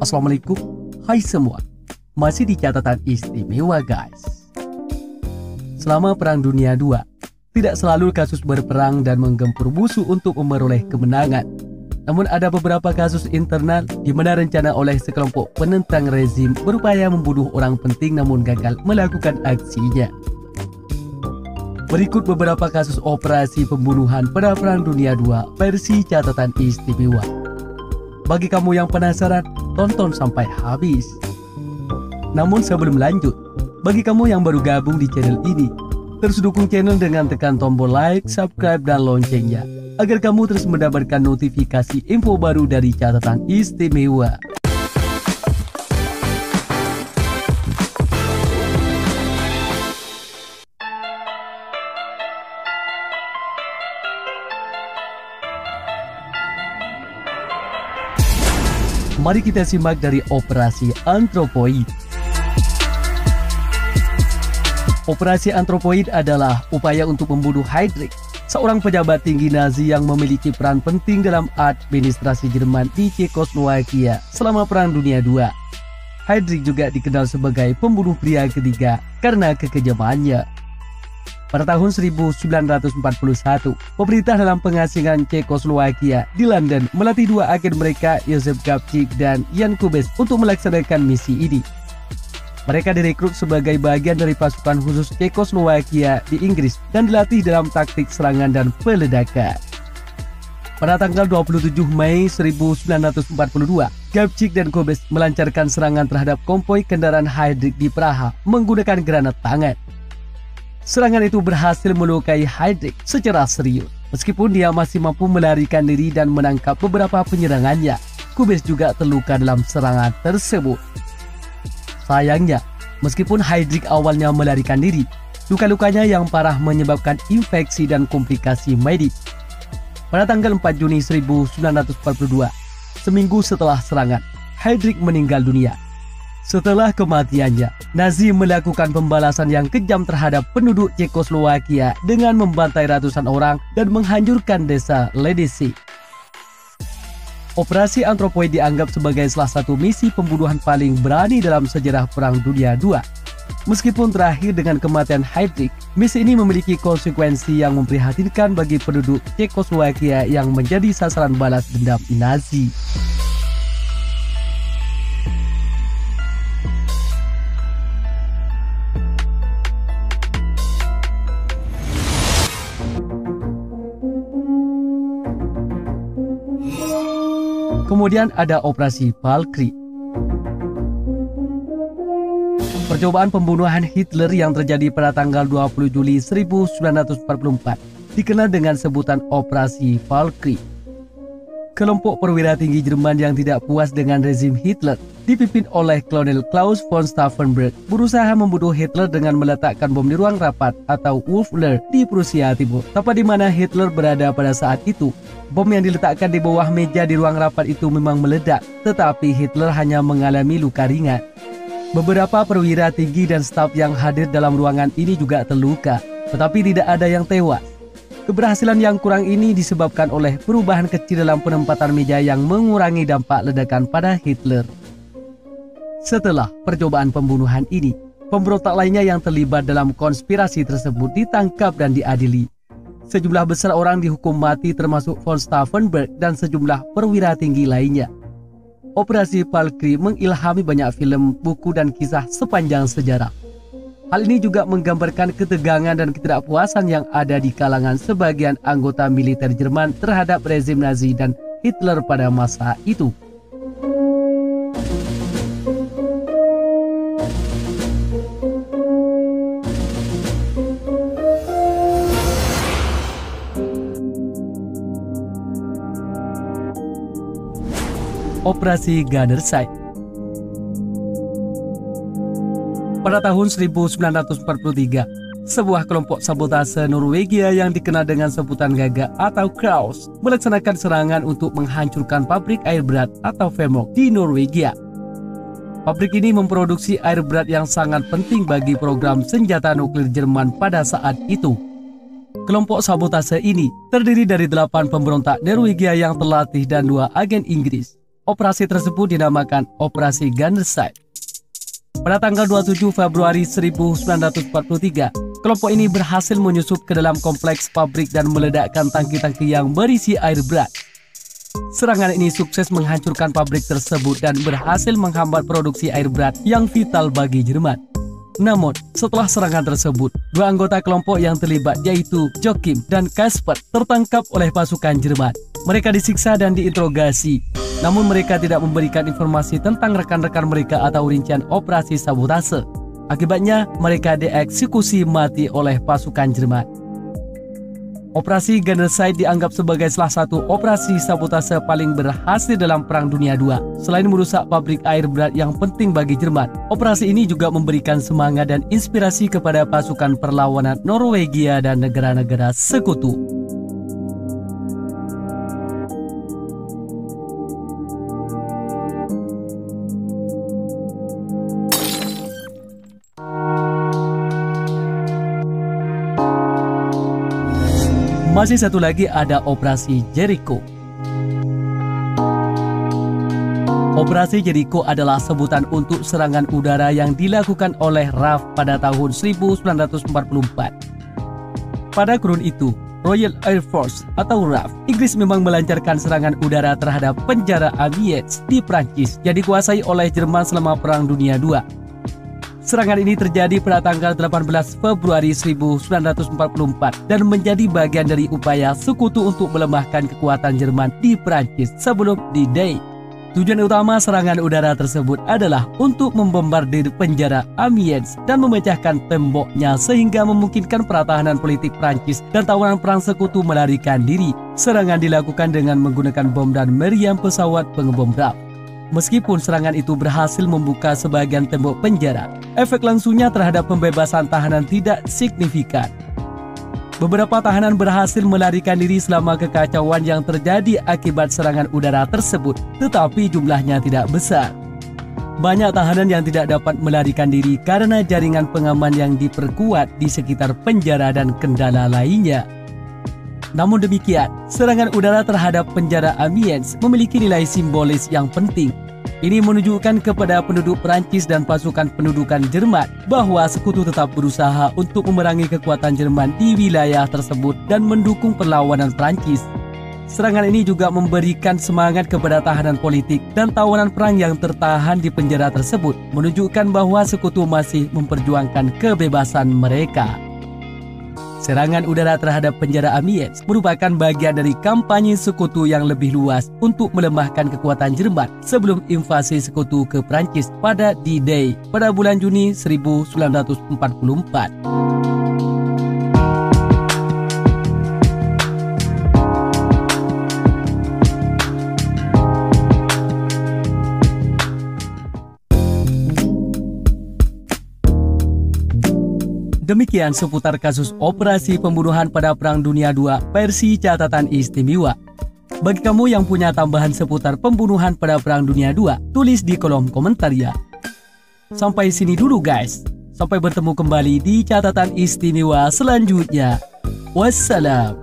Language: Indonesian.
Assalamualaikum, hai semua. Masih di catatan istimewa guys. Selama Perang Dunia II, tidak selalu kasus berperang dan menggempur musuh untuk memperoleh kemenangan. Namun ada beberapa kasus internal di mana rencana oleh sekelompok penentang rezim berupaya membunuh orang penting namun gagal melakukan aksinya. Berikut beberapa kasus operasi pembunuhan pada Perang Dunia II versi catatan istimewa. Bagi kamu yang penasaran, tonton sampai habis. Namun sebelum lanjut, bagi kamu yang baru gabung di channel ini, terus dukung channel dengan tekan tombol like, subscribe, dan loncengnya, agar kamu terus mendapatkan notifikasi info baru dari catatan istimewa. Mari kita simak dari Operasi Anthropoid. Operasi Anthropoid adalah upaya untuk membunuh Heydrich, seorang pejabat tinggi Nazi yang memiliki peran penting dalam administrasi Jerman di Cekoslowakia selama Perang Dunia II. Heydrich juga dikenal sebagai pembunuh pria ketiga karena kekejamannya. Pada tahun 1941, pemerintah dalam pengasingan Cekoslowakia di London melatih dua agen mereka, Josef Gabčík dan Jan Kubes, untuk melaksanakan misi ini. Mereka direkrut sebagai bagian dari pasukan khusus Cekoslowakia di Inggris dan dilatih dalam taktik serangan dan peledakan. Pada tanggal 27 Mei 1942, Gabčík dan Kubes melancarkan serangan terhadap konvoi kendaraan Heydrich di Praha menggunakan granat tangan. Serangan itu berhasil melukai Heydrich secara serius. Meskipun dia masih mampu melarikan diri dan menangkap beberapa penyerangannya, Kubes juga terluka dalam serangan tersebut. Sayangnya, meskipun Heydrich awalnya melarikan diri, luka-lukanya yang parah menyebabkan infeksi dan komplikasi medis. Pada tanggal 4 Juni 1942, seminggu setelah serangan, Heydrich meninggal dunia. Setelah kematiannya, Nazi melakukan pembalasan yang kejam terhadap penduduk Cekoslowakia dengan membantai ratusan orang dan menghancurkan desa Ledeci. Operasi Anthropoid dianggap sebagai salah satu misi pembunuhan paling berani dalam sejarah Perang Dunia II. Meskipun terakhir dengan kematian Heydrich, misi ini memiliki konsekuensi yang memprihatinkan bagi penduduk Cekoslowakia yang menjadi sasaran balas dendam Nazi. Kemudian ada Operasi Valkyrie. Percobaan pembunuhan Hitler yang terjadi pada tanggal 20 Juli 1944 dikenal dengan sebutan Operasi Valkyrie. Kelompok perwira tinggi Jerman yang tidak puas dengan rezim Hitler, dipimpin oleh Kolonel Klaus von Stauffenberg, berusaha membunuh Hitler dengan meletakkan bom di ruang rapat atau Wolfler di Prusia Timur, tepat di mana Hitler berada pada saat itu. Bom yang diletakkan di bawah meja di ruang rapat itu memang meledak, tetapi Hitler hanya mengalami luka ringan. Beberapa perwira tinggi dan staf yang hadir dalam ruangan ini juga terluka, tetapi tidak ada yang tewas. Keberhasilan yang kurang ini disebabkan oleh perubahan kecil dalam penempatan meja yang mengurangi dampak ledakan pada Hitler. Setelah percobaan pembunuhan ini, pemberontak lainnya yang terlibat dalam konspirasi tersebut ditangkap dan diadili. Sejumlah besar orang dihukum mati termasuk von Stauffenberg dan sejumlah perwira tinggi lainnya. Operasi Valkyrie mengilhami banyak film, buku, dan kisah sepanjang sejarah. Hal ini juga menggambarkan ketegangan dan ketidakpuasan yang ada di kalangan sebagian anggota militer Jerman terhadap rezim Nazi dan Hitler pada masa itu. Operasi Gunnerside. Pada tahun 1943, sebuah kelompok sabotase Norwegia yang dikenal dengan sebutan Gaga atau Kraus melaksanakan serangan untuk menghancurkan pabrik air berat atau Vemork di Norwegia. Pabrik ini memproduksi air berat yang sangat penting bagi program senjata nuklir Jerman pada saat itu. Kelompok sabotase ini terdiri dari 8 pemberontak Norwegia yang terlatih dan 2 agen Inggris. Operasi tersebut dinamakan Operasi Gunnerside. Pada tanggal 27 Februari 1943, kelompok ini berhasil menyusup ke dalam kompleks pabrik dan meledakkan tangki-tangki yang berisi air berat. Serangan ini sukses menghancurkan pabrik tersebut dan berhasil menghambat produksi air berat yang vital bagi Jerman. Namun, setelah serangan tersebut, dua anggota kelompok yang terlibat yaitu Joachim dan Kasper tertangkap oleh pasukan Jerman. Mereka disiksa dan diinterogasi, namun mereka tidak memberikan informasi tentang rekan-rekan mereka atau rincian operasi sabotase. Akibatnya, mereka dieksekusi mati oleh pasukan Jerman. Operasi Gunnerside dianggap sebagai salah satu operasi sabotase paling berhasil dalam Perang Dunia II. Selain merusak pabrik air berat yang penting bagi Jerman, operasi ini juga memberikan semangat dan inspirasi kepada pasukan perlawanan Norwegia dan negara-negara sekutu. Masih satu lagi ada Operasi Jericho. Operasi Jericho adalah sebutan untuk serangan udara yang dilakukan oleh RAF pada tahun 1944. Pada kurun itu, Royal Air Force atau RAF Inggris memang melancarkan serangan udara terhadap penjara Amiens di Prancis yang dikuasai oleh Jerman selama Perang Dunia II. Serangan ini terjadi pada tanggal 18 Februari 1944 dan menjadi bagian dari upaya sekutu untuk melemahkan kekuatan Jerman di Prancis sebelum D-Day. Tujuan utama serangan udara tersebut adalah untuk membombardir penjara Amiens dan memecahkan temboknya sehingga memungkinkan pertahanan politik Prancis dan tawanan perang sekutu melarikan diri. Serangan dilakukan dengan menggunakan bom dan meriam pesawat pengebom RAF. Meskipun serangan itu berhasil membuka sebagian tembok penjara, efek langsungnya terhadap pembebasan tahanan tidak signifikan. Beberapa tahanan berhasil melarikan diri selama kekacauan yang terjadi akibat serangan udara tersebut, tetapi jumlahnya tidak besar. Banyak tahanan yang tidak dapat melarikan diri karena jaringan pengaman yang diperkuat di sekitar penjara dan kendala lainnya. Namun demikian, serangan udara terhadap penjara Amiens memiliki nilai simbolis yang penting. Ini menunjukkan kepada penduduk Prancis dan pasukan pendudukan Jerman bahwa sekutu tetap berusaha untuk memerangi kekuatan Jerman di wilayah tersebut dan mendukung perlawanan Prancis. Serangan ini juga memberikan semangat kepada tahanan politik dan tawanan perang yang tertahan di penjara tersebut, menunjukkan bahwa sekutu masih memperjuangkan kebebasan mereka. Serangan udara terhadap penjara Amiens merupakan bagian dari kampanye sekutu yang lebih luas untuk melemahkan kekuatan Jerman sebelum invasi sekutu ke Prancis pada D-Day pada bulan Juni 1944. Demikian seputar kasus operasi pembunuhan pada Perang Dunia II versi catatan istimewa. Bagi kamu yang punya tambahan seputar pembunuhan pada Perang Dunia II, tulis di kolom komentar ya. Sampai sini dulu guys. Sampai bertemu kembali di catatan istimewa selanjutnya. Wassalam.